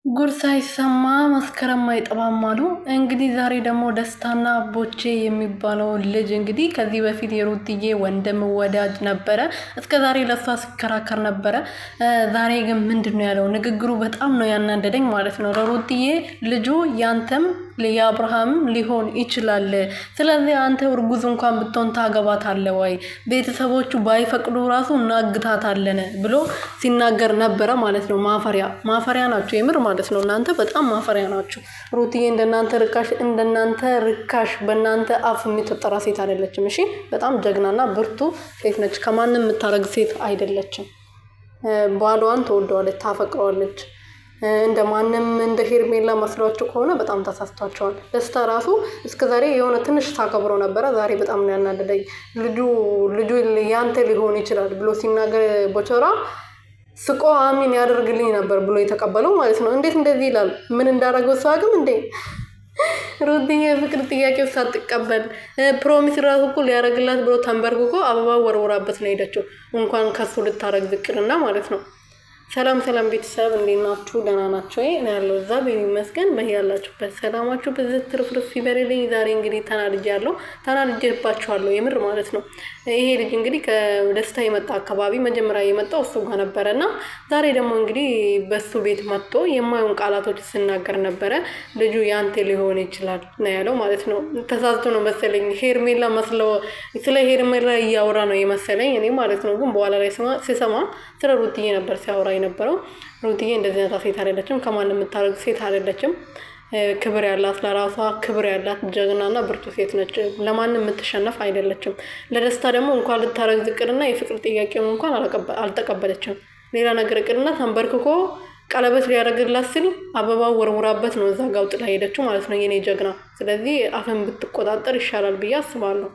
ጉድ ሳይሰማ መስከረም አይጠባም አሉ። እንግዲህ ዛሬ ደግሞ ደስታና ቦቼ የሚባለው ልጅ እንግዲህ ከዚህ በፊት የሩትዬ ወንድም ወዳጅ ነበረ። እስከ ዛሬ ለሷ ሲከራከር ነበረ። ዛሬ ግን ምንድን ነው ያለው? ንግግሩ በጣም ነው ያናደደኝ ማለት ነው። ለሩትዬ ልጁ ያንተም የአብርሃምም ሊሆን ይችላል። ስለዚህ አንተ እርጉዝ እንኳን ብትሆን ታገባታለህ ወይ? ቤተሰቦቹ ባይፈቅዱ ራሱ እናግታታለን ብሎ ሲናገር ነበረ ማለት ነው። ማፈሪያ ናቸው የምር ማለት ነው። እናንተ በጣም ማፈሪያ ናችሁ። ሩትዬ እንደናንተ ርካሽ በእናንተ አፍ የሚተጠራ ሴት አይደለችም። እሺ በጣም ጀግናና ብርቱ ሴት ነች። ከማንም የምታረግ ሴት አይደለችም። ባሏን ትወደዋለች፣ ታፈቅረዋለች። እንደ ማንም እንደ ሄርሜላ መስሏችሁ ከሆነ በጣም ተሳስቷቸዋል። ደስታ ራሱ እስከዛሬ የሆነ ትንሽ ታከብረው ነበረ። ዛሬ በጣም ነው ያናደደኝ። ልጁ ያንተ ሊሆን ይችላል ብሎ ሲናገር ቦቸራ ስቆ አሚን ያደርግልኝ ነበር ብሎ የተቀበለው ማለት ነው። እንዴት እንደዚህ ይላል? ምን እንዳደረገው ሰው አግም እንዴ? ሩትዬ የፍቅር ጥያቄው ሳትቀበል ፕሮሚስ ራሱ እኮ ሊያደርግላት ብሎ ተንበርክኮ አበባ ወርውራበት ነው ሄደችው። እንኳን ከሱ ልታረግ ዝቅርና ማለት ነው። ሰላም ቤተሰብ እንዴት ናችሁ? ደህና ናችሁ? እኔ ያለው እዛ ቤት ይመስገን። በያላችሁበት ሰላማችሁ ብዝት ትርፍርፍ ይበልልኝ። ዛሬ እንግዲህ ተናድጄባችኋለሁ የምር ማለት ነው። ይሄ ልጅ እንግዲህ ከደስታ የመጣ አካባቢ መጀመሪያ የመጣው እሱ ጋር ነበረ እና ዛሬ ደግሞ እንግዲህ በሱ ቤት መጥቶ የማይሆን ቃላቶች ሲናገር ነበረ። ልጁ ያንተ ሊሆን ይችላል ነው ያለው ማለት ነው። ተሳስቶ ነው መሰለኝ ሄርሜላ መስለው ስለ ሄርሜላ እያወራ ነው የመሰለኝ እኔ ማለት ነው። ግን በኋላ ላይ ሲሰማ ስለ ሩትዬ ነበር ሲያወራ የነበረው። ሩትዬ እንደዚህ አይነት ሴት አይደለችም። ከማንም የምታረግ ሴት አይደለችም። ክብር ያላት ለራሷ ክብር ያላት ጀግናና ብርቱ ሴት ነች። ለማንም የምትሸነፍ አይደለችም። ለደስታ ደግሞ እንኳን ልታረግ ዝቅርና የፍቅር ጥያቄውን እንኳን አልተቀበለችም። ሌላ ነገር ቅርና ተንበርክኮ ቀለበት ሊያደርግላት ሲል አበባው ወርውራበት ነው እዛ ጋር ጥላ ሄደችው ማለት ነው የኔ ጀግና። ስለዚህ አፍን ብትቆጣጠር ይሻላል ብዬ አስባለሁ።